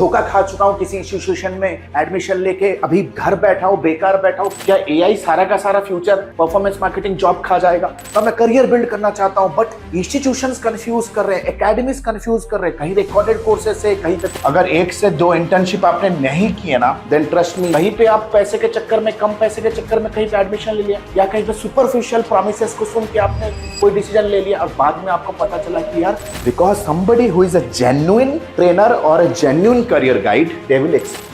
धोखा खा चुका हूँ किसी इंस्टीट्यूशन में एडमिशन लेके, अभी घर बैठा हूँ, बेकार बैठा हूँ। क्या एआई सारा का सारा फ्यूचर परफॉर्मेंस मार्केटिंग जॉब खा जाएगा? तो मैं करियर बिल्ड करना चाहता हूँ, बट इंस्टीट्यूशंस कंफ्यूज कर रहे हैं, एकेडमीज कंफ्यूज कर रहे हैं, कहीं रिकॉर्डेड कोर्सेज से, कहीं पे अगर 1 से 2 इंटर्नशिप आपने नहीं किए ना, देन ट्रस्ट मी, कहीं पे आप पैसे के चक्कर में, कम पैसे के चक्कर में कहीं पे एडमिशन ले लिया, या कहीं पे सुपरफिशियल प्रॉमिसेस को सुन के आपने कोई डिसीजन ले लिया और बाद में आपको पता चला कि यार because somebody who is a genuine trainer or a genuine career guide, they will explain.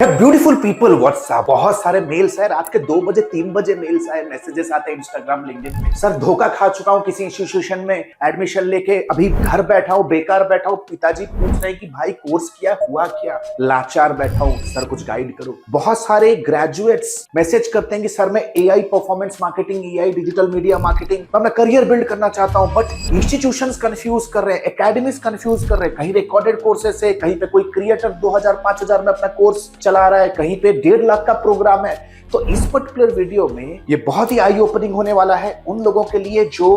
Beautiful people WhatsApp, बहुत सारे मेल्स है, रात के 2 बजे 3 बजे मेल्स आए, मैसेजेस आते हैं इंस्टाग्राम लिंक्डइन में। सर धोखा खा चुका हूँ किसी इंस्टीट्यूशन में एडमिशन लेके, अभी घर बैठा हूँ, बेकार बैठा हूँ। पिताजी पूछ रहे हैं कि भाई कोर्स किया, हुआ क्या? लाचार बैठा हूँ, सर कुछ गाइड करो। बहुत सारे ग्रेजुएट्स मैसेज करते हैं कि सर मैं AI performance marketing, AI digital media marketing मैं करियर बिल्ड करना चाहता हूँ, बट इंस्टीट्यूशंस कंफ्यूज कर रहे हैं, एकेडमीज कंफ्यूज कर रहे हैं, कहीं रिकॉर्डेड कोर्सेस है, कहीं पे कोई क्रिएटर 2000-5000 में अपना कोर्स चला रहा है, कहीं पे 1.5 लाख का प्रोग्राम है। तो इस पर्टिकुलर वीडियो में ये बहुत ही आई ओपनिंग होने वाला है उन लोगों के लिए जो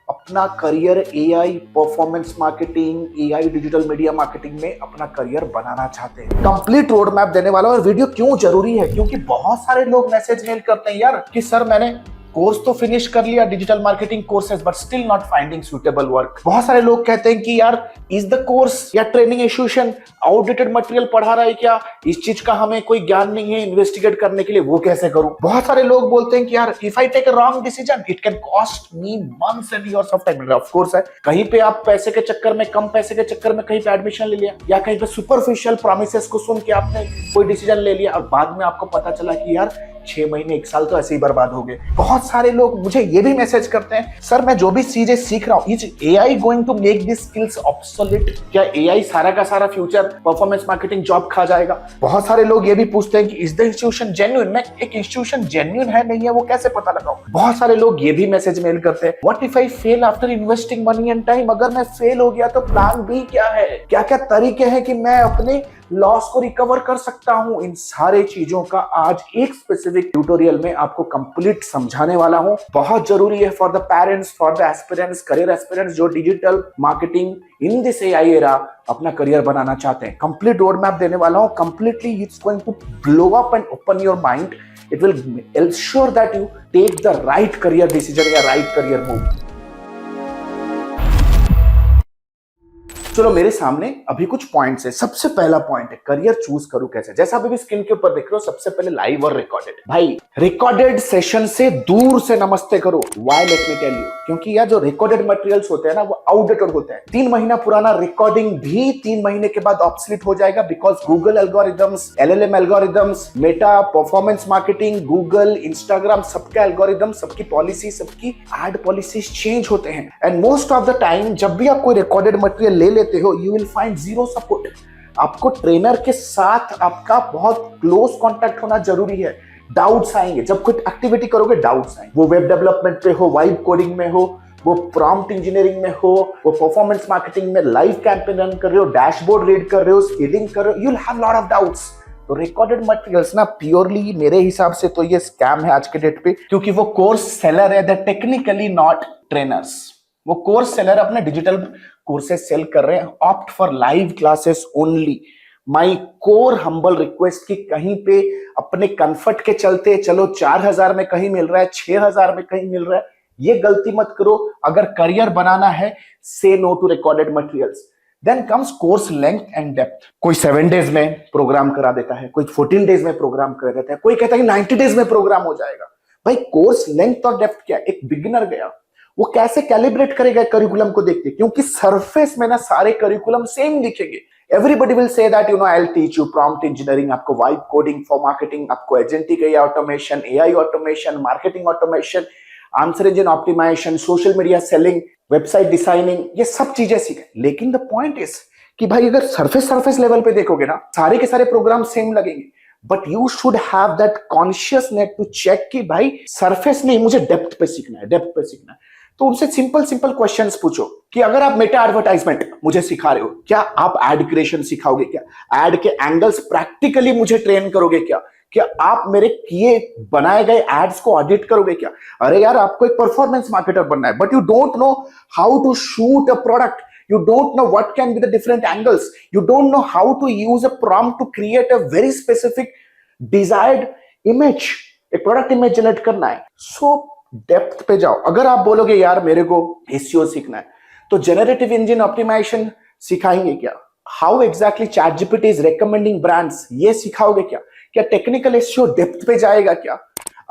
अपना career AI performance marketing, AI digital media marketing में अपना करियर बनाना चाहते हैं। कंप्लीट रोड मैप देने वाला। और वीडियो क्यों जरूरी है? क्योंकि बहुत सारे लोग मैसेज मेल करते हैं यार कि सर मैंने कोर्स तो फिनिश कर लिया digital marketing courses, but still not finding suitable work. बहुत सारे लोग कहते हैं कि यार इज द कोर्स या ट्रेनिंग इंस्टीट्यूशन आउटडेटेड मटेरियल पढ़ा रहा है क्या? इस चीज का हमें कोई ज्ञान नहीं है इन्वेस्टिगेट करने के लिए, वो कैसे करूं? बहुत सारे लोग बोलते हैं कि यार if I take a wrong decision it can cost me months and years of time. Of course है, कहीं पे आप पैसे के चक्कर में, कम पैसे के चक्कर में कहीं पे एडमिशन ले लिया, या कहीं पे सुपरफिशियल प्रॉमिसेस को सुन के आपने कोई डिसीजन ले लिया और बाद में आपको पता चला कि यार 6 महीने 1 साल तो ऐसे ही बर्बाद हो गए। बहुत सारे लोग मुझे ये भी मैसेज करते हैं सर मैं जो भी चीजें सीख रहा हूँ, is AI going to make this skills obsolete? क्या एआई सारा का सारा फ्यूचर परफॉर्मेंस मार्केटिंग जॉब खा जाएगा? बहुत सारे लोग ये भी पूछते हैं कि इज द इंस्टीट्यूशन जेन्युइन? मैं एक इंस्टीट्यूशन जेन्युइन है नहीं है वो कैसे पता लगाऊं? बहुत सारे लोग ये भी मैसेज मेल करते हैं what if I fail after investing money and time? अगर मैं फेल हो गया तो प्लान बी क्या है? क्या क्या तरीके हैं कि मैं अपने लॉस को रिकवर कर सकता हूं? इन सारे चीजों का आज एक स्पेसिफिक ट्यूटोरियल में आपको कंप्लीट समझाने वाला हूं। बहुत जरूरी है for the parents, for the aspirants, career aspirants जो digital marketing in this AI era अपना करियर बनाना चाहते हैं। कंप्लीट रोड मैप देने वाला हूं, completely it's going to blow up and open your mind. It will ensure that you take the right career decision या right career move. चलो मेरे सामने अभी कुछ पॉइंट्स है। सबसे पहला पॉइंट है करियर चूज करूं कैसे। जैसा अभी भी स्क्रीन के ऊपर देख रहे हो, सबसे पहले लाइव और रिकॉर्डेड। भाई रिकॉर्डेड सेशन से दूर से नमस्ते करो। Why let me tell you, क्योंकि यार जो रिकॉर्डेड मटेरियल्स होते हैं ना वो आउटडेटेड होते हैं। 3 महीना पुराना रिकॉर्डिंग भी 3 महीने के बाद ऑब्सोलीट हो जाएगा, because Google algorithms, LLM algorithms, Meta, performance marketing, Google, Instagram, सबका एल्गोरिदम, सबकी पॉलिसी, सबकी एड पॉलिसीज चेंज होते हैं। And most of the time जब भी आप कोई रिकॉर्डेड मटेरियल ले लेते हो, you will find zero support. आपको ट्रेनर के साथ आपका बहुत क्लोज कांटेक्ट होना जरूरी है। डाउट्स आएंगे, जब कोई एक्टिविटी करोगे डाउट्स आएंगे, वो वेब डेवलपमेंट पे हो, वाइब कोडिंग में हो, वो प्रॉम्प्ट इंजीनियरिंग में हो, वो परफॉर्मेंस मार्केटिंग में लाइव कैंपेन रन कर रहे हो, डैशबोर्ड रीड कर रहे हो, स्किलिंग कर रहे हो, you will have lot of doubts. तो रिकॉर्डेड मटेरियल्स ना प्योरली मेरे हिसाब से तो ये स्कैम है आज के डेट पे, क्योंकि वो कोर्स सेलर है, दैट टेक्निकली नॉट ट्रेनर्स। वो कोर्स सेलर अपने डिजिटल कोर्सेस सेल कर रहे हैं। Opt for live classes only. My core humble request कि कहीं पे अपने कंफर्ट के चलते चलो 4000 में कहीं मिल रहा है, 6000 में कहीं मिल रहा है, ये गलती मत करो। अगर करियर बनाना है, say no to recorded materials. Then comes course length and depth. कोई 7 डेज में प्रोग्राम करा देता है, कोई 14 डेज में प्रोग्राम करा देता है, कोई कहता है कि 90 डेज में प्रोग्राम हो जाएगा। भाई कोर्स लेंथ और डेप्थ क्या? एक बिगिनर गया वो कैसे कैलिब्रेट करेगा करिकुलम को देखते? क्योंकि सरफेस में ना सारे करिकुलम सेम दिखेंगे। Everybody will say that you know I will teach you prompt engineering, आपको वाइब कोडिंग फॉर मार्केटिंग, आपको agentic AI automation, AI automation, marketing automation, answer engine optimization, social media selling, website designing, ये सब चीजें सीखे। लेकिन the point is कि भाई अगर सरफेस लेवल पे देखोगे ना, सारे के सारे प्रोग्राम सेम लगेंगे, but you should have that consciousness to check कि भाई सरफेस नहीं, मुझे डेप्थ पे सीखना है, डेप्थ पे सीखना है। तो उनसे सिंपल क्वेश्चंस पूछो कि अगर आप मेटा एडवर्टाइजमेंट मुझे सिखा रहे हो, क्या आप एड क्रिएशन सिखाओगे? क्या एड के एंगल्स प्रैक्टिकली मुझे ट्रेन करोगे? क्या आप मेरे किए बनाए गए एड्स को ऑडिट करोगे? क्या अरे यार आपको एक परफॉर्मेंस मार्केटर बनना है, but you don't know how to shoot a product, You don't know what can be the different angles. You don't know how to use a prompt to create a very specific desired image. एक product image generate करना है. सो depth पे जाओ. अगर आप बोलोगे यार मेरे को एसईओ सीखना है, तो जनरेटिव इंजन ऑप्टिमाइजेशन सिखाएंगे क्या? How exactly ChatGPT is recommending brands, ये सिखाओगे क्या? क्या टेक्निकल एसईओ डेप्थ पे जाएगा क्या?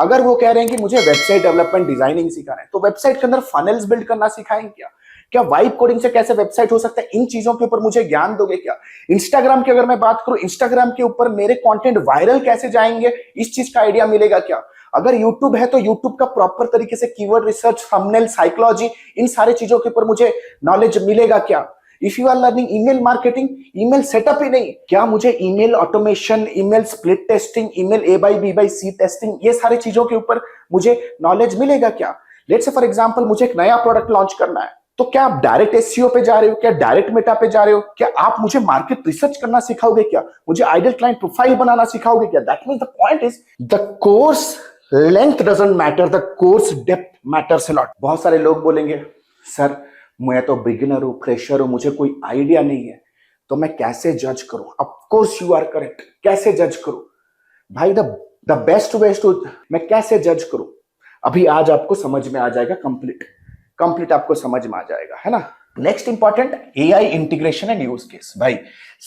अगर वो कह रहे हैं कि मुझे वेबसाइट डेवलपमेंट डिजाइनिंग सिखाना है, तो वेबसाइट के अंदर फनल्स बिल्ड करना सिखाएंगे क्या? क्या वाइब कोडिंग से कैसे वेबसाइट हो सकता है, इन चीजों के ऊपर मुझे ज्ञान दोगे क्या? इंस्टाग्राम की अगर मैं बात करूं, इंस्टाग्राम के ऊपर मेरे कंटेंट वायरल कैसे जाएंगे, इस चीज का आइडिया मिलेगा क्या? अगर यूट्यूब है तो यूट्यूब का प्रॉपर तरीके से कीवर्ड रिसर्च, थंबनेल, साइकोलॉजी, इन सारे चीजों के ऊपर मुझे नॉलेज मिलेगा क्या? If you are learning email marketing, email setup ही नहीं, क्या मुझे email automation, email split testing, email A by B by C testing, ये सारी चीजों के ऊपर मुझे नॉलेज मिलेगा क्या? लेट्स से फॉर एग्जांपल मुझे एक नया प्रोडक्ट लॉन्च करना है, तो क्या आप डायरेक्ट एसईओ पे जा रहे हो? क्या डायरेक्ट मेटा पे जा रहे हो? क्या आप मुझे मार्केट रिसर्च करना सिखाओगे क्या? मुझे आइडियल क्लाइंट प्रोफाइल बनाना सिखाओगे क्या? That means the point is the course length doesn't matter, the course depth matters a lot. बहुत सारे लोग बोलेंगे सर मैं तो बिगिनर हूं, फ्रेशर हूं, मुझे कोई आइडिया नहीं है, तो मैं कैसे जज करूं? Of course you are correct. कैसे जज करूं भाई? द बेस्ट वे टू, मैं कैसे जज करूं? अभी आज आपको समझ में आ जाएगा. कंप्लीट आपको समझ में आ जाएगा, है ना? Next important, AI integration and use case. भाई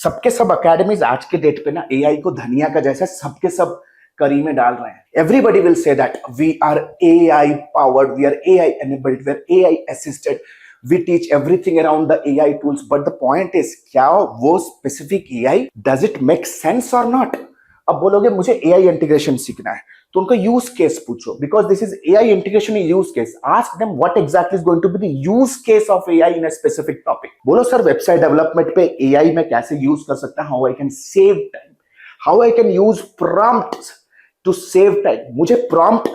सबके सब अकेडमीज आज के डेट पे ना एआई को धनिया का जैसा सबके सब करी में डाल रहे हैं. Everybody will say that we are AI powered, we are AI enabled, we are AI assisted, we teach everything around the AI tools. But the point is, क्या वो specific AI, does it make sense or not? अब बोलोगे मुझे AI integration सीखना है, तो उनको use case पूछो, because this is AI integration in use case. Ask them what exactly is going to be the use case of AI in a specific topic. बोलो sir website development पे AI में कैसे use कर सकता हूं? How I can save time, how I can use prompts to save time. मुझे prompt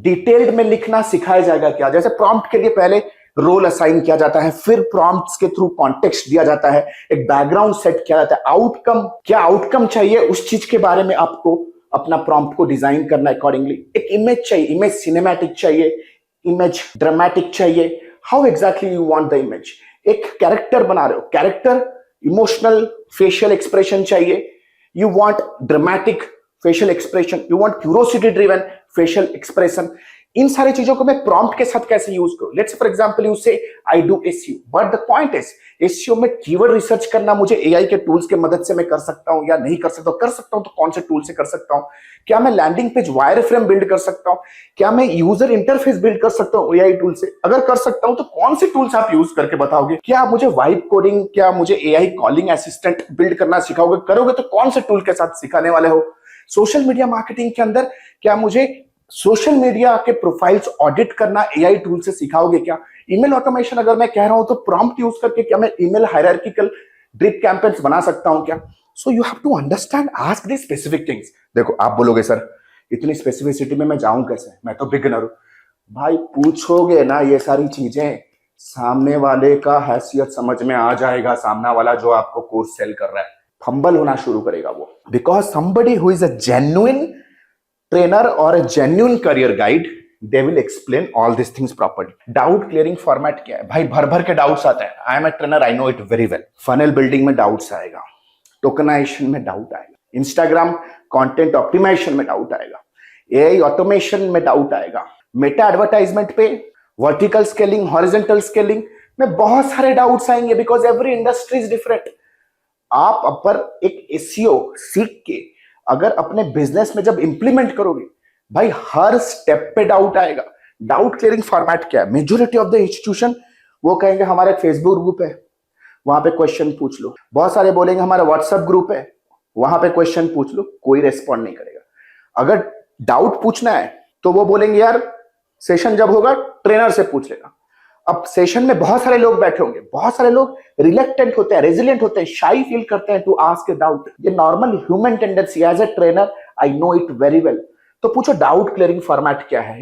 detailed में लिखना सिखाया जाएगा क्या? जैसे prompt के लिए पहले रोल असाइन किया जाता है, फिर प्रॉम्प्ट्स के थ्रू कॉन्टेक्स्ट दिया जाता है, एक बैकग्राउंड सेट किया जाता है, आउटकम, क्या आउटकम चाहिए उस चीज के बारे में आपको अपना प्रॉम्प्ट को डिजाइन करना अकॉर्डिंगली. एक इमेज चाहिए, इमेज सिनेमैटिक चाहिए, इमेज ड्रामेटिक चाहिए, how exactly you want the image. एक कैरेक्टर बना रहे हो, कैरेक्टर इमोशनल फेशियल एक्सप्रेशन चाहिए, you want dramatic facial expression, you want curiosity driven facial expression. इन सारी चीजों को मैं प्रॉम्प्ट के साथ कैसे यूज करूं? लेट्स फॉर एग्जांपल यू से I do SEO, but the point is SEO में कीवर्ड रिसर्च करना मुझे एआई के टूल्स के मदद से मैं कर सकता हूं या नहीं कर सकता हूं? कर सकता हूं तो कौन से टूल से कर सकता हूं? क्या मैं लैंडिंग पेज वायरफ्रेम बिल्ड कर सकता हूं? क्या मैं यूजर इंटरफेस बिल्ड कर सकता हूं एआई टूल से? अगर कर सकता हूं तो कौन से टूल्स आप यूज करके बताओगे? क्या आप मुझे वाइब कोडिंग, क्या मुझे एआई कॉलिंग असिस्टेंट बिल्ड करना सिखाओगे? करोगे तो कौन से टूल के साथ सिखाने वाले हो? सोशल मीडिया मार्केटिंग के अंदर क्या मुझे सोशल मीडिया के प्रोफाइल्स ऑडिट करना एआई टूल से सिखाओगे क्या? ईमेल ऑटोमेशन अगर मैं कह रहा हूं तो प्रॉम्प्ट यूज करके क्या मैं ईमेल हायरार्किकल ड्रिप कैंपेन्स बना सकता हूं क्या? So you have to understand, ask this specific things. देखो आप बोलोगे सर इतनी स्पेसिफिसिटी में मैं जाऊं कैसे, मैं तो बिगिनर हूं. भाई पूछोगे ना ये सारी चीजें, सामने वाले का हैसियत समझ में आ जाएगा. सामने वाला जो आपको कोर्स सेल कर रहा है, फंबल होना शुरू करेगा वो. Because somebody who is a genuine trainer or a genuine career guide, they will explain all these things properly. Doubt clearing format क्या है भाई? भर भर के डाउट्स आते हैं. I am a trainer, I know it very well. Funnel building में doubts आएगा, टोकनाइजेशन में डाउट आएगा, इंस्टाग्राम कंटेंट ऑप्टिमाइजेशन में डाउट आएगा, एआई ऑटोमेशन में डाउट आएगा, मेटा एडवर्टाइजमेंट पे वर्टिकल स्केलिंग, हॉरिजॉन्टल स्केलिंग में बहुत सारे डाउट्स आएंगे. Because every industry is different. आप अपर एक एसईओ सीख के अगर अपने बिजनेस में जब इंप्लीमेंट करोगे, भाई हर स्टेप पे डाउट आएगा. डाउट क्लियरिंग फॉर्मेट क्या है? मेजोरिटी ऑफ द इंस्टीट्यूशन वो कहेंगे हमारे फेसबुक ग्रुप है, वहां पे क्वेश्चन पूछ लो. बहुत सारे बोलेंगे हमारा व्हाट्सएप ग्रुप है, वहां पे क्वेश्चन पूछ लो. कोई रेस्पॉन्ड नहीं करेगा. अगर डाउट पूछना है तो वो बोलेंगे यार सेशन जब होगा ट्रेनर से पूछ लेना. अब सेशन में बहुत सारे लोग बैठे होंगे, बहुत सारे लोग रिलेक्टेंट होते हैं, रेजिलिएंट होते हैं, शाई फील करते हैं टू आस्क ए डाउट. ये normal human tendency. As a trainer I know it very well. तो पूछो डाउट क्लियरिंग फॉर्मेट क्या है?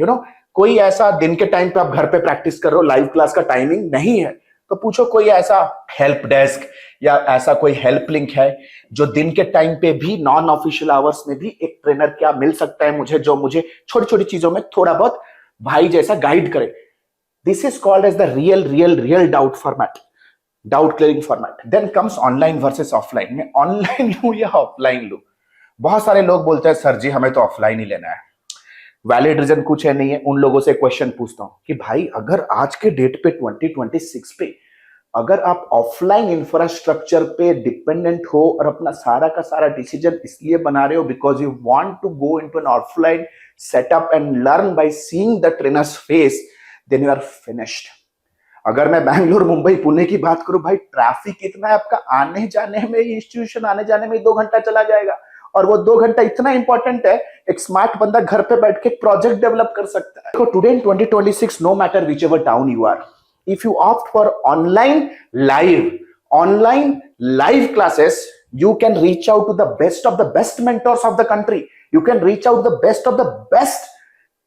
कोई ऐसा दिन के टाइम पे आप घर पे प्रैक्टिस कर रहे हो, लाइव क्लास का टाइमिंग नहीं है, तो पूछो कोई ऐसा हेल्प डेस्क या ऐसा कोई हेल्प लिंक है जो दिन के टाइम पे भी नॉन ऑफिशियल आवर्स में भी एक ट्रेनर क्या मिल सकता है मुझे, जो मुझे छोटी छोटी चीजों में थोड़ा बहुत भाई जैसा गाइड करे. This is called as the real doubt format. Doubt clearing format. Then comes online versus offline. मैं ऑनलाइन लूं या ऑफलाइन लूं? बहुत सारे लोग बोलते हैं सर जी हमें तो ऑफलाइन ही लेना है, वैलिड रीजन कुछ है नहीं है। उन लोगों से क्वेश्चन पूछता हूं कि भाई अगर आज के डेट पे 2026 पे अगर आप ऑफलाइन इंफ्रास्ट्रक्चर पे डिपेंडेंट हो और अपना सारा का सारा डिसीजन इसलिए बना रहे हो because you want to go into an offline setup and learn by seeing the trainer's face, then you are finished. अगर मैं बैंगलोर मुंबई पुणे की बात करूं भाई, ट्रैफिक इतना है, आपका आने जाने में, इंस्टीट्यूशन आने जाने में 2 घंटा चला जाएगा। और वो 2 घंटा इतना इंपॉर्टेंट है, एक स्मार्ट बंदा घर पे बैठ के प्रोजेक्ट डेवलप कर सकता है। तो today in 2026 no matter whichever town you are, if you opt for online live classes, you can reach out to the best mentors of the country, you can reach out the best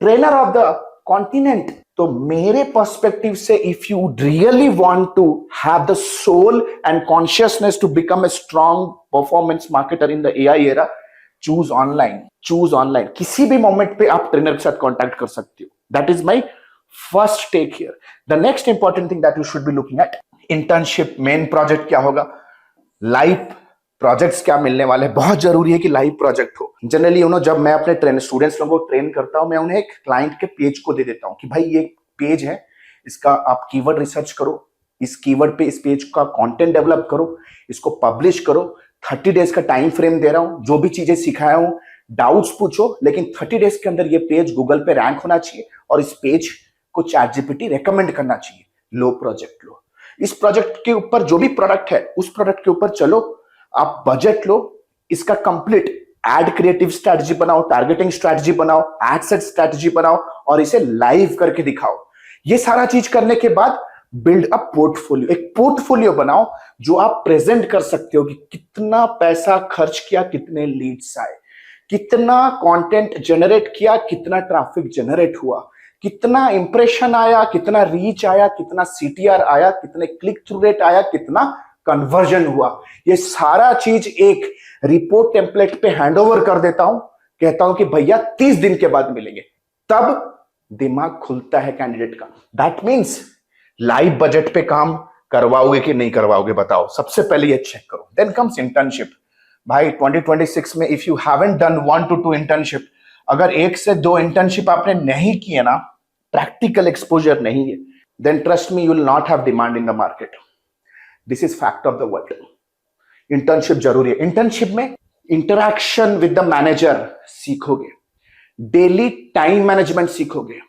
trainer of the continent. तो मेरे perspective से if you really want to have the soul and consciousness to become a strong performance marketer in the AI era, choose online। किसी भी moment पे आप trainer के साथ contact कर सकते हो। That is my first take here. The next important thing that you should be looking at, internship. Main project क्या होगा, लाइव प्रोजेक्ट्स क्या मिलने वाले, बहुत जरूरी है कि लाइव प्रोजेक्ट हो। जनरली जब मैं अपने स्टूडेंट्स लोगों को ट्रेन करता हूं, मैं उन्हें एक क्लाइंट के पेज को दे देता हूं कि भाई ये पेज है, इसका आप कीवर्ड रिसर्च करो, इस कीवर्ड पे इस पेज का कंटेंट डेवलप करो, इसको पब्लिश करो। 30 डेज का टाइम फ्रेम दे रहा हूं, जो भी चीजें सिखाया हूं डाउट्स पूछो, लेकिन 30 डेज के अंदर ये पेज गूगल पे रैंक होना चाहिए और इस पेज को ChatGPT रेकमेंड करना चाहिए। लो प्रोजेक्ट लो, इस प्रोजेक्ट के ऊपर जो भी प्रोडक्ट है उस प्रोडक्ट के ऊपर चलो, आप बजट लो, इसका कंप्लीट एड क्रिएटिव स्ट्रेटजी बनाओ, टारगेटिंग स्ट्रेटजी बनाओ, एड सेट स्ट्रेटजी बनाओ और इसे लाइव करके दिखाओ। ये सारा चीज करने के बाद बिल्ड अ पोर्टफोलियो, एक पोर्टफोलियो बनाओ जो आप प्रेजेंट कर सकते हो कि कितना पैसा खर्च किया, कितने लीड्स आए, कितना कंटेंट जनरेट किया, कितना ट्रैफिक जनरेट हुआ, कितना इंप्रेशन आया, कितना रीच आया, कितना CTR आया, कितने क्लिक थ्रू रेट आया, कितना कन्वर्जन हुआ। ये सारा चीज एक रिपोर्ट टेम्पलेट पे हैंडओवर कर देता हूं, कहता हूं कि भैया 30 दिन के बाद मिलेंगे। तब दिमाग खुलता है कैंडिडेट का। दैट मीन्स लाइव बजट पे काम करवाओगे कि नहीं करवाओगे, बताओ। सबसे पहले ये चेक करो। Then comes internship. भाई 2026 में if you haven't done 1 to 2 internship, अगर 1 से 2 इंटर्नशिप आपने नहीं किए ना, प्रैक्टिकल एक्सपोजर नहीं है, then trust me you will not have demand in the market. This is fact of the world. Internship जरूरी है। इंटर्नशिप में इंटरैक्शन विद द मैनेजर सीखोगे, डेली टाइम मैनेजमेंट सीखोगे।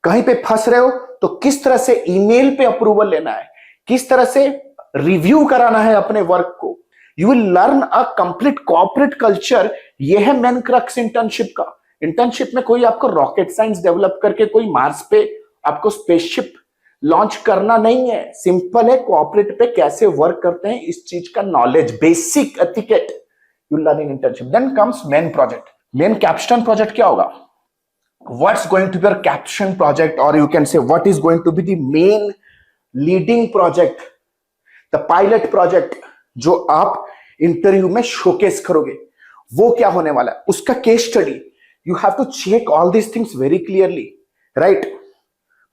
कहीं पे फंस रहे हो तो किस तरह से ईमेल पे अप्रूवल लेना है, किस तरह से रिव्यू कराना है अपने वर्क को। You will learn a complete corporate culture. ये है मेन क्रक्स इंटर्नशिप का। इंटर्नशिप में कोई आपको रॉकेट साइंस डेवलप करके कोई मार्स पे आपको स्पेसशिप लॉन्च करना नहीं है। सिंपल है, कॉर्पोरेट पे कैसे वर्क करते हैं इस चीज का knowledge, basic etiquette you learn in internship. Then comes main project. Main capstone project क्या होगा? What's going to be your caption project, or you can say what is going to be the main leading project, the pilot project जो आप interview में showcase करोगे, वो क्या होने वाला है, उसका case study. You have to check all these things very clearly, right.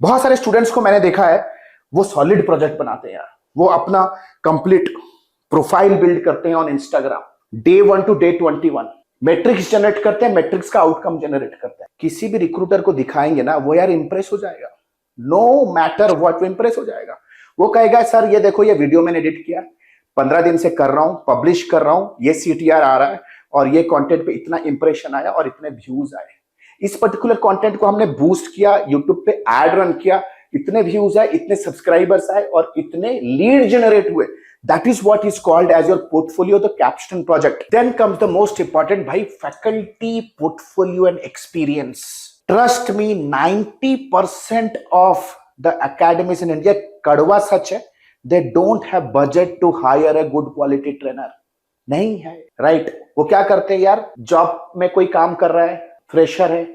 बहुत सारे स्टूडेंट्स को मैंने देखा है, वो सॉलिड प्रोजेक्ट बनाते हैं यार, वो अपना कंप्लीट प्रोफाइल बिल्ड करते हैं on Instagram, Day 1 to Day 21 matrix generate करते हैं, मैट्रिक्स का आउटकम जनरेट करते हैं। किसी भी रिक्रूटर को दिखाएंगे ना, वो यार इंप्रेस हो जाएगा, नो मैटर व्हाट, वो इंप्रेस हो जाएगा। वो कहेगा सर ये देखो, ये वीडियो मैंने एडिट किया, 15 दिन से कर रहा हूं, पब्लिश कर रहा हूं, ये CTR आ रहा है और ये कंटेंट पे इतना इंप्रेशन आया और इतने व्यूज आए। इस पर्टिकुलर कंटेंट को हमने बूस्ट किया, यूट्यूब पे एड रन किया, इतने व्यूज आए, इतने सब्सक्राइबर्स आए और इतने लीड जनरेट हुए। That is what is called as your portfolio, the capstone project. Then comes the most important, bhai, faculty portfolio and experience. Trust me, 90% of the academies in India, kadwa sach hai, they don't have budget to hire a good quality trainer. नहीं है, right? वो क्या करते हैं यार, job में कोई काम कर रहा है, फ्रेशर है,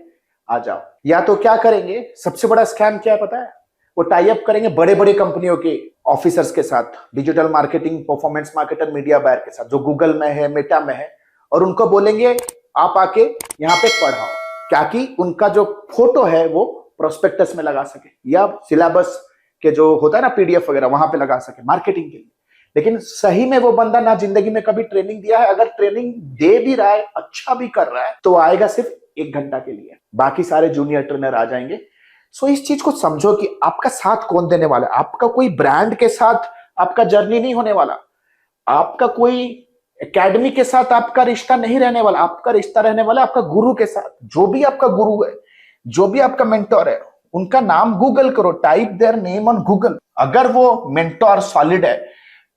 आ जाओ। या तो क्या करेंगे, सबसे बड़ा स्कैम क्या है पता है? वो टाई अप करेंगे बड़े बड़े कंपनियों के ऑफिसर्स के साथ, digital marketing, performance marketer, media buyer के साथ, जो गूगल में है, मेटा में है, और उनको बोलेंगे आप आके यहाँ पे पढ़ाओ, क्या कि उनका जो फोटो है वो प्रोस्पेक्टस में लगा सके या सिलेबस के जो होता है ना पीडीएफ वगैरह, वहां पे लगा सके मार्केटिंग के लिए। लेकिन सही में वो बंदा ना जिंदगी में कभी ट्रेनिंग दिया है, अगर ट्रेनिंग दे भी रहा है, अच्छा भी कर रहा है, तो आएगा सिर्फ 1 घंटा के लिए, बाकी सारे जूनियर ट्रेनर आ जाएंगे। सो इस चीज को समझो कि आपका साथ कौन देने वाला है। आपका कोई ब्रांड के साथ आपका जर्नी नहीं होने वाला, आपका कोई एकेडमी के साथ आपका रिश्ता नहीं रहने वाला, आपका रिश्ता रहने वाला आपका गुरु के साथ। जो भी आपका गुरु है, जो भी आपका मेंटोर है, उनका नाम गूगल करो, type their name on Google. अगर वो मेंटोर सॉलिड है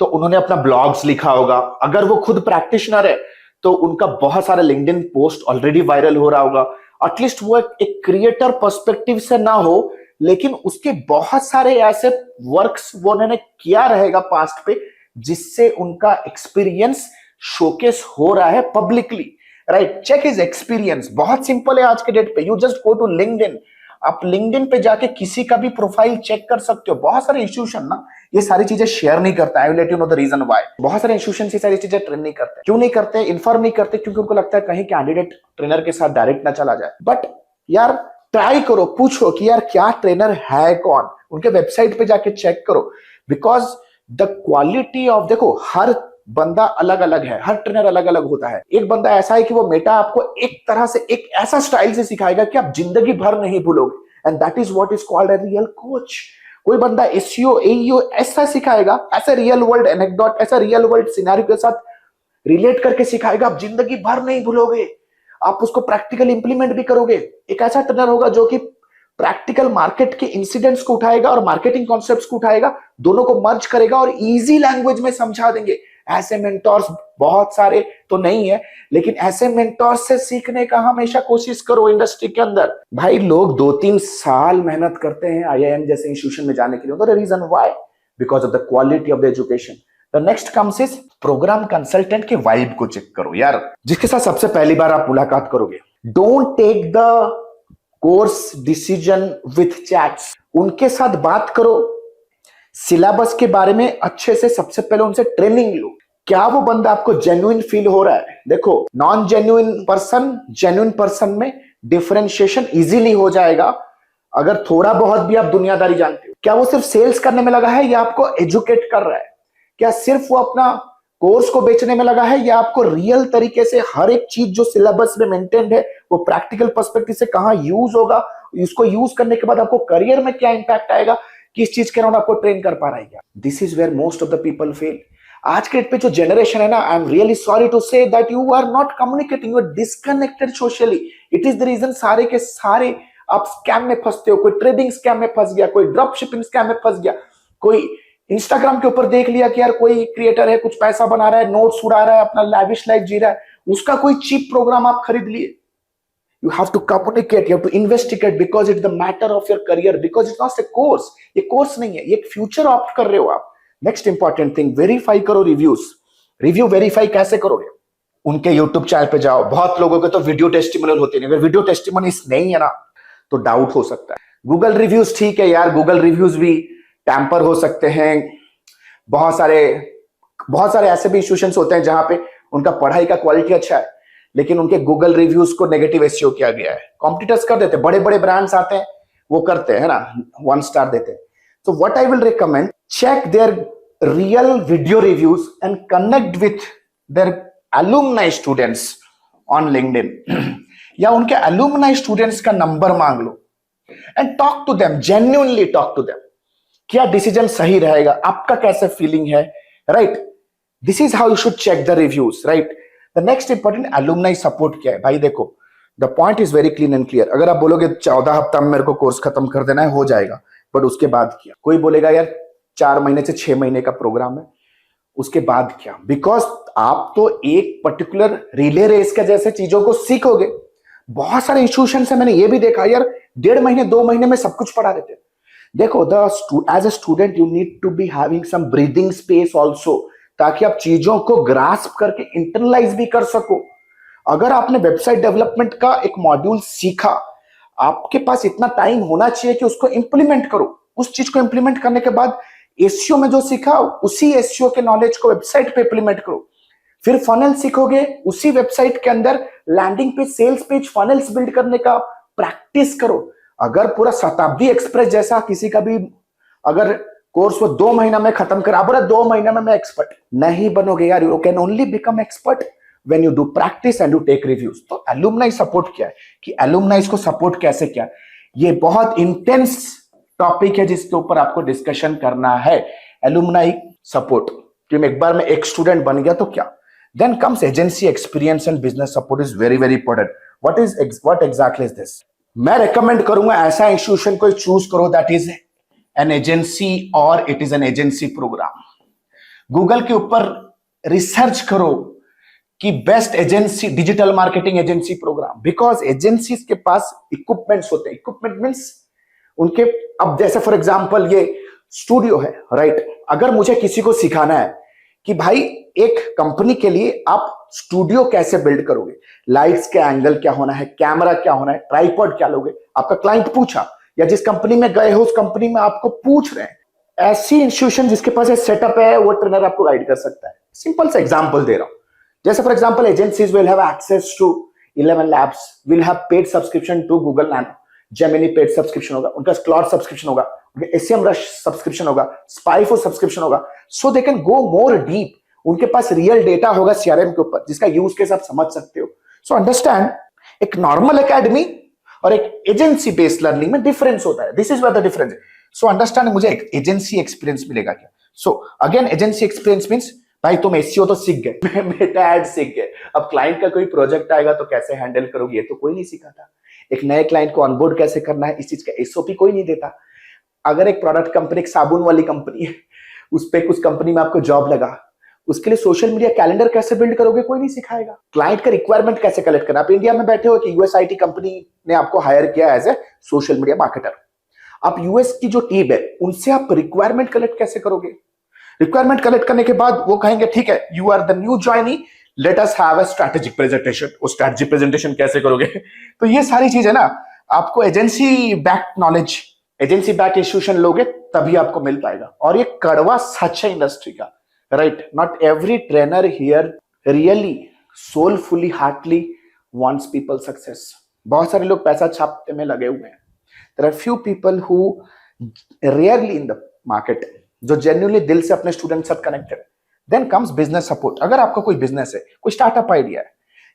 तो उन्होंने अपना ब्लॉग्स लिखा होगा, अगर वो खुद प्रैक्टिशनर है तो उनका बहुत सारा लिंक्डइन पोस्ट ऑलरेडी वायरल हो रहा होगा। एटलीस्ट वो एक क्रिएटर पर्सपेक्टिव से ना हो, लेकिन उसके बहुत सारे ऐसे वर्क्स वो उन्होंने किया रहेगा पास्ट पे, जिससे उनका एक्सपीरियंस शोकेस हो रहा है publicly, right. Check his experience. बहुत सिंपल है आज के डेट पे, you just go to LinkedIn. आप लिंक्डइन पे जाके किसी का भी प्रोफाइल चेक कर सकते हो। बहुत सारे इंस्टीट्यूशन ना ये सारी चीजें शेयर नहीं करता है। I will let you know the reason why. बहुत सारे इंस्टीट्यूशन ये सारी चीजें ट्रेन नहीं करते। क्यों नहीं करते, इन्फॉर्म नहीं करते? क्योंकि उनको लगता है कहीं कैंडिडेट ट्रेनर के साथ डायरेक्ट ना चला जाए। बट यार ट्राई करो, पूछो कि यार क्या ट्रेनर है कौन, उनके वेबसाइट पे जाके चेक करो। बिकॉज द क्वालिटी ऑफ, देखो हर बंदा अलग अलग है, हर ट्रेनर अलग अलग होता है। एक बंदा ऐसा है कि वो मेटा आपको एक तरह से, एक ऐसा स्टाइल से सिखाएगा कि आप जिंदगी भर नहीं भूलोगे, and that is what is called a real coach. कोई बंदा एसईओ एईओ ऐसा सिखाएगा, ऐसा रियल वर्ल्ड एनेक्डोट, ऐसा रियल वर्ल्ड सिनेरियो के साथ रिलेट करके सिखाएगा, आप जिंदगी भर नहीं भूलोगे, आप उसको प्रैक्टिकल इंप्लीमेंट भी करोगे। एक ऐसा ट्रेनर होगा जो कि प्रैक्टिकल मार्केट के इंसिडेंट्स को उठाएगा और मार्केटिंग कॉन्सेप्ट्स को उठाएगा, दोनों को मर्ज करेगा और इजी लैंग्वेज में समझा देंगे। ऐसे मेंटोर्स बहुत सारे तो नहीं है, लेकिन ऐसे मेंटोर्स से सीखने का हमेशा कोशिश करो इंडस्ट्री के अंदर। भाई लोग 2-3 साल मेहनत करते हैं आईआईएम जैसे इंस्टीट्यूशन में जाने के लिए। The reason why, because of the quality of the education. The next comes is program consultant के वाइब को चेक करो यार, जिसके साथ सबसे पहली बार आप मुलाकात करोगे। Don't take the course decision with chats. उनके साथ बात करो, सिलेबस के बारे में अच्छे से सबसे पहले उनसे ट्रेनिंग लो। क्या वो बंदा आपको जेन्युइन फील हो रहा है? देखो non genuine person, genuine person में डिफरेंशिएशन इजीली हो जाएगा अगर थोड़ा बहुत भी आप दुनियादारी जानते हो। क्या वो सिर्फ सेल्स करने में लगा है या आपको एजुकेट कर रहा है? क्या सिर्फ वो अपना कोर्स को बेचने में लगा है या आपको रियल तरीके से हर एक चीज जो सिलेबस में मेंटेन्ड है वो प्रैक्टिकल पर्सपेक्टिव से कहां यूज होगा, उसको यूज करने के बाद आपको करियर में क्या इंपैक्ट आएगा, किस चीज के अराउंड आपको ट्रेन कर पा रहा है क्या? This is where most of the people fail. आज के डेट पे जो जनरेशन है ना, I am really sorry to say that you are not communicating, you are disconnected socially. It is the reason सारे के सारे आप स्कैम में फंसते हो। कोई ट्रेडिंग स्कैम में फंस गया, कोई ड्रॉप शिपिंग स्कैम में फंस गया, कोई इंस्टाग्राम के ऊपर देख लिया कि यार कोई क्रिएटर है, कुछ पैसा बना रहा है, नोट्स उड़ा रहा है, अपना लैविश लाइफ जी रहा है, उसका कोई चीप प्रोग्राम आप खरीद लिए। You have to communicate, you have to investigate because it's the matter of your career, because it's not a course. ये कोर्स नहीं है, ये एक फ्यूचर ऑप्ट कर रहे हो आप। नेक्स्ट इंपॉर्टेंट थिंग, वेरीफाई करो रिव्यूज। रिव्यू वेरीफाई कैसे करोगे? उनके यूट्यूब चैनल पे जाओ। बहुत लोगों के तो वीडियो टेस्टिमोनियल होते हैं, अगर वीडियो टेस्टिमोनियल्स नहीं है ना तो डाउट हो सकता है। गूगल रिव्यूज ठीक है यार, गूगल रिव्यूज भी टैंपर हो सकते हैं। बहुत सारे ऐसे भी इंस्टीट्यूशंस होते हैं जहां पे उनका पढ़ाई का क्वालिटी अच्छा है, लेकिन उनके गूगल रिव्यूज को नेगेटिव एसईओ किया गया है। कॉम्पिटिटर्स कर देते, बड़े बड़े ब्रांड्स आते हैं वो करते हैं ना, 1 स्टार देते हैं। So what I will recommend, check their real video reviews and connect with their alumni students on LinkedIn या उनके alumni students का नंबर मांग लो and talk to them, genuinely talk to them। क्या डिसीजन सही रहेगा, आपका कैसे फीलिंग है, right? This is how you should check the reviews, right? The next important, alumni support क्या है? भाई देखो the point is very clean and clear. अगर आप बोलोगे 14 हफ्ता में मेरे को कोर्स खत्म कर देना है, हो जाएगा, बट उसके बाद क्या? कोई बोलेगा यार 4 महीने से 6 महीने का प्रोग्राम है, उसके बाद क्या? बिकॉज आप तो एक पर्टिकुलर रिले रेस के जैसे चीजों को सीखोगे। बहुत सारे इंस्टीट्यूशन से मैंने ये भी देखा यार 1.5 महीने 2 महीने में सब कुछ पढ़ा देते। देखो as a student you need to be having some breathing space also, ताकि आप चीजों को ग्रास्प करके इंटरनलाइज भी कर सको। अगर आपने वेबसाइट डेवलपमेंट का एक मॉड्यूल सीखा, आपके पास इतना टाइम होना चाहिए कि उसको इंप्लीमेंट करो। उस चीज को इंप्लीमेंट करने के बाद एसईओ में जो सीखा उसी एसईओ के नॉलेज को वेबसाइट पे इंप्लीमेंट करो। फिर फनल सीखोगे, उसी वेबसाइट के अंदर landing page, sales page, funnels build करने का प्रैक्टिस करो। अगर पूरा शताब्दी एक्सप्रेस जैसा किसी का भी अगर कोर्स वो 2 महीना में खत्म करा, बोला 2 महीना में मैं एक्सपर्ट नहीं बनोगे यार। You can only become expert when you do practice and you take reviews. तो एलुमनाई सपोर्ट क्या है कि एलुमनाई को सपोर्ट कैसे किया, ये बहुत इंटेंस टॉपिक है जिसके ऊपर आपको डिस्कशन करना है। एलुमनाई सपोर्ट कि एक बार में एक स्टूडेंट बन गया तो क्या। Then comes agency experience and business support is very very important. What exactly is this? मैं रेकमेंड करूंगा ऐसा इंस्टीट्यूशन को चूज करो दैट इज एन एजेंसी और it is an agency program. Google के ऊपर रिसर्च करो कि best agency digital marketing agency program, because agencies के पास इक्विपमेंट्स होते हैं। इक्विपमेंट मींस उनके, अब जैसे फॉर एग्जांपल ये स्टूडियो है, राइट। अगर मुझे किसी को सिखाना है कि भाई एक कंपनी के लिए आप स्टूडियो कैसे बिल्ड करोगे, लाइट्स के एंगल क्या होना है, कैमरा क्या होना है, ट्राइपॉड क्या लोगे, आपका क्लाइंट पूछा, या जिस कंपनी में गए हो उस कंपनी में आपको पूछ रहे हैं, ऐसी इंस्टीट्यूशन जिसके पास ये सेटअप है वो ट्रेनर आपको गाइड कर सकता है। सिंपल सा एग्जांपल दे रहा हूं, जैसे for example agencies will have access to 11 labs, will have paid subscription to Google nano, Gemini paid subscription होगा, उनका क्लाउड सब्सक्रिप्शन होगा, उनका एसईएम रश सब्सक्रिप्शन होगा, स्पाइफो सब्सक्रिप्शन होगा, सो they can go more deep. उनके पास रियल डेटा होगा CRM के ऊपर जिसका यूज केस आप समझ सकते हो। सो अंडरस्टैंड, एक नॉर्मल एकेडमी और एक एजेंसी बेस्ड लर्निंग में डिफरेंस होता है। This is where the difference है। सो अंडरस्टैंड, मुझे एक एजेंसी एक्सपीरियंस मिलेगा क्या? So again agency experience means भाई तुम एसईओ तो सीख गए, मेटा एड सीख गए, अब क्लाइंट का कोई प्रोजेक्ट आएगा तो कैसे हैंडल करोगे ये तो कोई नहीं सिखाता। एक नए क्लाइंट को ऑनबोर्ड कैसे करना है इस चीज का एसओपी कोई नहीं देता। अगर एक प्रोडक्ट कंपनी, एक साबुन वाली कंपनी है, उस कंपनी में आपको जॉब लगा, उसके लिए सोशल मीडिया कैलेंडर कैसे बिल्ड करोगे कोई नहीं सिखाएगा। क्लाइंट का रिक्वायरमेंट कैसे कलेक्ट करना, आप इंडिया में बैठे हो कि यूएस आईटी कंपनी ने आपको हायर किया as a social media marketer, आप यूएस की जो टीम है उनसे आप रिक्वायरमेंट कलेक्ट कैसे करोगे। रिक्वायरमेंट कलेक्ट करने के बाद वो कहेंगे ठीक है you are the new joinee, let us have a strategic presentation. वो स्ट्रेटेजिक प्रेजेंटेशन कैसे करोगे? तो ये सारी चीजें ना आपको agency backed knowledge, agency backed institution लोगे तभी आपको मिल पाएगा। और ये कड़वा सच है इंडस्ट्री का, right. Not every trainer here really soulfully heartly wants people success. बहुत सारे लोग पैसा छापने में लगे हुए हैं। There are few people who rarely in the market जो जेन्युइनली दिल से अपने स्टूडेंट साथ connected. Then comes business support. अगर आपका कोई बिजनेस है, कोई स्टार्टअप आइडिया है,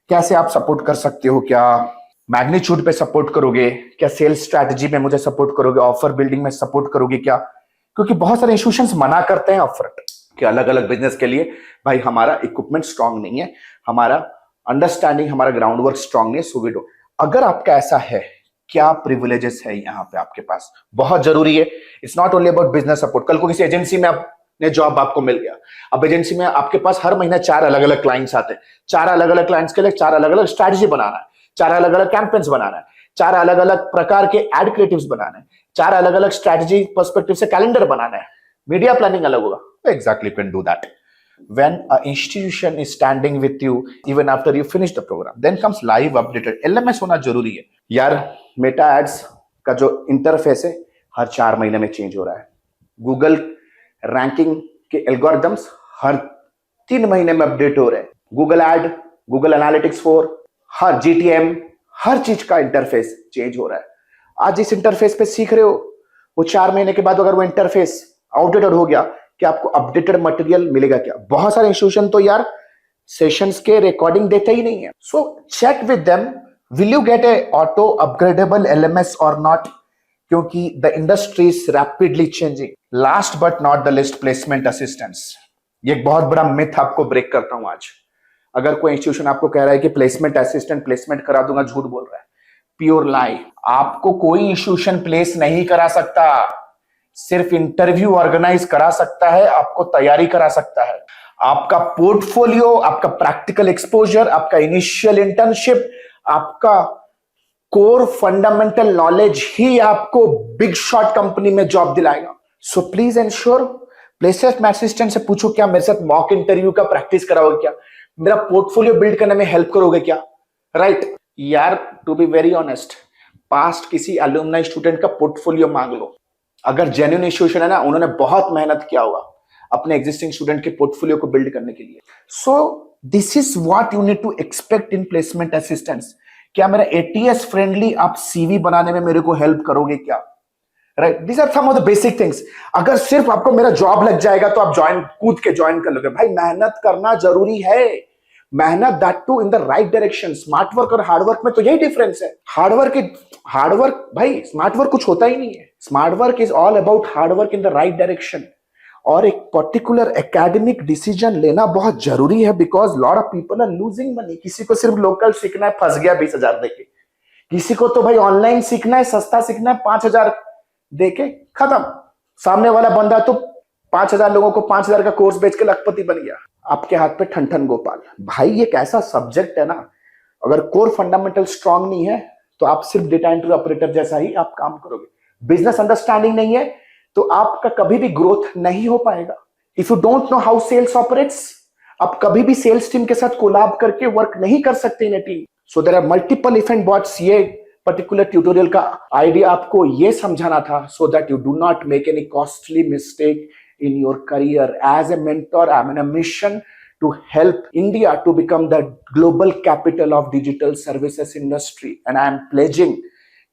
कैसे आप सपोर्ट कर सकते हो? क्या मैग्नीट्यूड पे सपोर्ट करोगे? क्या सेल्स स्ट्रैटेजी में मुझे सपोर्ट करोगे? ऑफर बिल्डिंग में सपोर्ट करोगे क्या? क्योंकि बहुत सारे इंस्टीट्यूशंस मना करते हैं अपफ्रंट कि अलग अलग बिजनेस के लिए भाई हमारा इक्विपमेंट स्ट्रांग नहीं है, हमारा अंडरस्टैंडिंग, हमारा ग्राउंड वर्क स्ट्रांग नहीं है, सो वी डू। अगर आपका ऐसा है, क्या प्रिविलेजेस है यहाँ पे आपके पास, बहुत जरूरी है। It's not only about business support. कल को किसी एजेंसी में आपने जॉब आपको मिल गया, अब एजेंसी में आपके पास हर महीने 4 अलग अलग क्लाइंट्स आते हैं, 4 अलग अलग क्लाइंट्स के लिए 4 अलग अलग स्ट्रैटेजी बनाना है, 4 अलग अलग कैंपेन्स बनाना है, 4 अलग अलग प्रकार के एड क्रिएटिव्स बनाना है, 4 अलग अलग स्ट्रैटेजी पर्सपेक्टिव से कैलेंडर बनाना है, मीडिया प्लानिंग अलग होगा। Exactly, you can do that when an institution is standing with you even after you finish the program. Then comes live updated LMS होना जरूरी है यार। मेटा एड्स का जो इंटरफेस है हर 4 महीने में चेंज हो रहा है। गूगल रैंकिंग के एल्गोरिथम्स हर 3 महीने में अपडेट हो रहे हैं। गूगल एड, गूगल एनालिटिक्स 4, हर GTM, हर चीज का इंटरफेस चेंज हो रहा है। आज जिस इंटरफेस पे सीख रहे हो वो 4 महीने के बाद अगर वो इंटरफेस आउटडेटेड हो गया कि आपको अपडेटेड मटेरियल मिलेगा क्या? बहुत सारे इंस्टीट्यूशन तो यार सेशंस के रिकॉर्डिंग देते ही नहीं है। So check with them, will you get a auto upgradeable LMS और नॉट, क्योंकि the industry is rapidly changing. Last but not the list, placement assistants. ये एक बहुत बड़ा मिथ आपको ब्रेक करता हूं आज। अगर कोई इंस्टीट्यूशन आपको कह रहा है कि प्लेसमेंट असिस्टेंट प्लेसमेंट करा दूंगा, झूठ बोल रहा है, प्योर लाई। आपको कोई इंस्टीट्यूशन प्लेस नहीं करा सकता, सिर्फ इंटरव्यू ऑर्गेनाइज करा सकता है, आपको तैयारी करा सकता है। आपका पोर्टफोलियो, आपका प्रैक्टिकल एक्सपोजर, आपका इनिशियल इंटर्नशिप, आपका कोर फंडामेंटल नॉलेज ही आपको बिग शॉट कंपनी में जॉब दिलाएगा। So please ensure, placement assistant से पूछो क्या मेरे साथ मॉक इंटरव्यू का प्रैक्टिस कराओगे क्या, मेरा पोर्टफोलियो बिल्ड करने में हेल्प करोगे क्या, राइट यार। To be very honest, past किसी एलुमनाई स्टूडेंट का पोर्टफोलियो मांग लो। अगर जेन्युइन इंस्टीट्यूशन है ना, उन्होंने बहुत मेहनत किया होगा अपने एग्जिस्टिंग स्टूडेंट के पोर्टफोलियो को बिल्ड करने के लिए। So this is what you need to expect in placement assistants. क्या मेरा ATS फ्रेंडली आप CV बनाने में मेरे को हेल्प करोगे क्या, right, these are some of the basic things. अगर सिर्फ आपको मेरा जॉब लग जाएगा तो आप कूद के ज्वाइन कर लोगे, भाई मेहनत करना जरूरी है। मेहनत, that too in the right direction. Smart work और हार्ड वर्क में तो यही डिफरेंस है। हार्ड वर्क भाई, स्मार्ट वर्क कुछ होता ही नहीं है। Smart work is all about hard work in the right direction. और एक पर्टिकुलर एकेडमिक डिसीजन लेना बहुत जरूरी है, because lot of people are losing money. किसी को सिर्फ लोकल सीखना है, फंस गया 20,000 देके। किसी को तो भाई ऑनलाइन सीखना है, सस्ता सीखना है, 5,000 देके खत्म। सामने वाला बंदा तो 5,000 लोगों को 5,000 का कोर्स बेच के लखपति बन गया। आपके हाथ पे ठन गोपाल। भाई ये कैसा सब्जेक्ट है ना, अगर कोर फंडामेंटल स्ट्रांग नहीं है तो आप सिर्फ डेटा एंट्री ऑपरेटर जैसा ही आप काम करोगे। बिजनेस अंडरस्टैंडिंग नहीं है तो आपका कभी भी ग्रोथ नहीं हो पाएगा। If you don't know how sales operates, आप कभी भी सेल्स टीम के साथ कोलैब करके वर्क नहीं कर सकते in a team. So there are multiple if and buts. ये पर्टिकुलर ट्यूटोरियल का आइडिया आपको ये समझाना था, so that you do not make any costly mistake in your career. As a mentor, I'm on a mission to help India to become the global capital of digital services industry. And I am pledging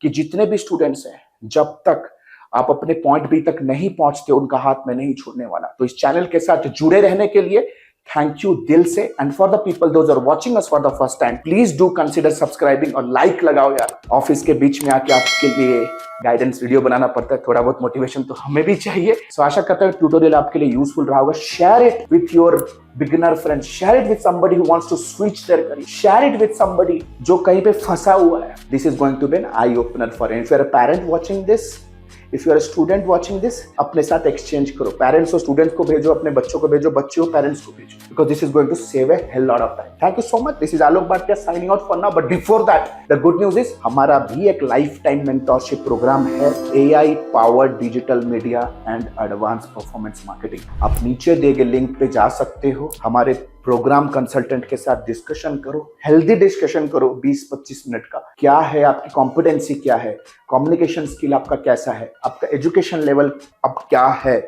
कि जितने भी students हैं, जब तक आप अपने point B तक नहीं पहुंचते, उनका हाथ में नहीं छोड़ने वाला। तो इस चैनल के साथ जुड़े रहने के लिए थैंक यू दिल से। And for the people those are watching us for the first time, please do consider subscribing और लाइक लगाओ यार। ऑफिस के बीच में आके आपके लिए गाइडेंस वीडियो बनाना पड़ता है, थोड़ा बहुत मोटिवेशन तो हमें भी चाहिए। सो आशा करता हूं ट्यूटोरियल आपके लिए यूजफुल रहा होगा। Share it with your beginner friends, share it with somebody who wants to switch their career, share it with somebody जो कहीं पे फंसा हुआ है। This is going to be an eye opener for if you are a parent watching this, if you are student watching this, अपने साथ exchange करो। Parents और स्टूडेंट्स को भेजो, अपने बच्चों को भेजो, बच्चे हो पेरेंट्स को भेजो, because this is going to save a hell lot of time. Thank you so much. This is Alok Bhatia signing out for now, but before that the good news is हमारा भी एक लाइफ टाइम मेंटरशिप प्रोग्राम है, AI powered digital media and advance performance marketing. आप नीचे दिए गए link पे जा सकते हो, हमारे प्रोग्राम कंसल्टेंट के साथ डिस्कशन करो, हेल्दी डिस्कशन करो 20-25 मिनट का। क्या है आपकी कॉम्पिटेंसी, क्या है कम्युनिकेशन स्किल आपका, कैसा है आपका एजुकेशन लेवल, अब क्या है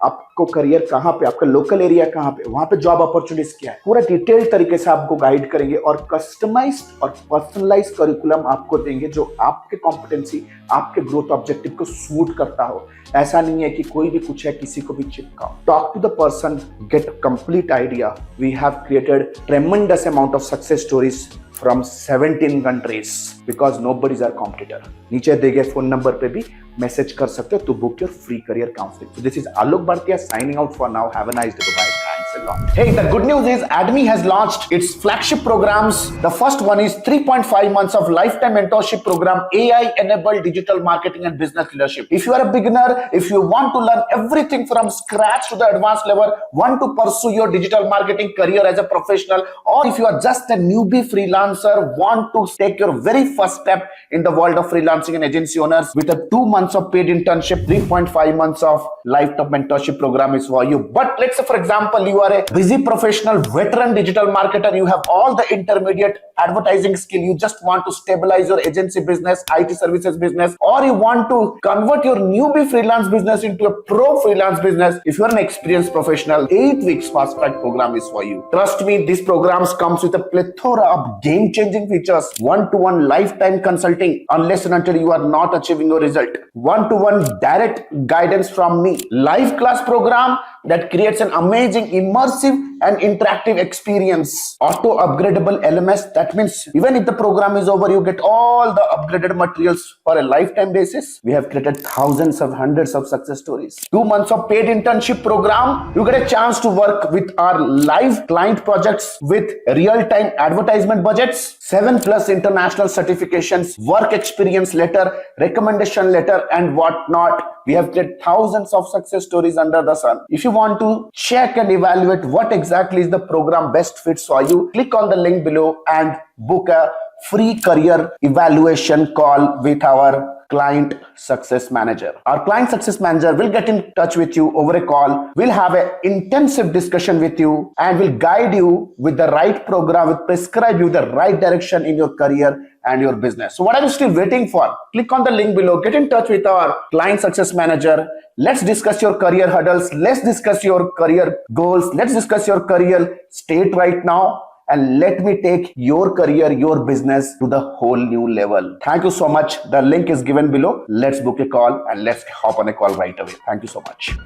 आपको करियर कहाँ पे, आपका लोकल एरिया कहाँ पे, वहां पे जॉब अपॉर्चुनिटीज क्या है, पूरा डिटेल तरीके से आपको गाइड करेंगे और कस्टमाइज्ड और पर्सनलाइज्ड करिकुलम आपको देंगे जो आपके कॉम्पिटेंसी, आपके ग्रोथ ऑब्जेक्टिव को सूट करता हो। ऐसा नहीं है कि कोई भी कुछ है किसी को भी चिपकाओ। Talk to the person, get complete idea. We have created tremendous amount of success stories from 17 countries because nobody's our competitor. नीचे दिए गए फोन नंबर पे भी मैसेज कर सकते हो to book your free career counseling. So this is Alok Bhartiya signing out for now. Have a nice day. Bye. Thanks a lot. Hey, the good news is ADMI has launched its flagship programs. The first one is 3.5 months of lifetime mentorship program, AI enabled digital marketing and business leadership. If you are a beginner, if you want to learn everything from scratch to the advanced level, want to pursue your digital marketing career as a professional, or if you are just a newbie freelancer, want to take your very first step in the world of freelancing and agency owners with a 2 months of paid internship, 3.5 months of lifetime mentorship program is for you. But let's say for example you are a busy professional, veteran digital marketer, you have all the intermediate advertising skill, you just want to stabilize your agency business, IT services business, or you want to convert your newbie freelance business into a pro freelance business. If you are an experienced professional, 8 weeks fast track program is for you. Trust me, this program comes with a plethora of game-changing features, one-to-one lifetime consulting unless and until you are not achieving your result, one-to-one direct guidance from me, live class program that creates an amazing immersive and interactive experience, auto upgradable LMS. That means even if the program is over, you get all the upgraded materials for a lifetime basis. We have created thousands of hundreds of success stories. 2 months of paid internship program, you get a chance to work with our live client projects with real-time advertisement budgets, 7+ international certifications, work experience letter, recommendation letter, and whatnot. We have created thousands of success stories under the sun. If you want to check and evaluate what exactly is the program best fits for you, click on the link below and book a free career evaluation call with our client success manager. Our client success manager will get in touch with you over a call. We'll have an intensive discussion with you and will guide you with the right program, will prescribe you the right direction in your career and your business. So what are you still waiting for? Click on the link below, get in touch with our client success manager. Let's discuss your career hurdles. Let's discuss your career goals. Let's discuss your career state right now. and let me take your career, your business to the whole new level. Thank you so much. The link is given below. Let's book a call and let's hop on a call right away. Thank you so much.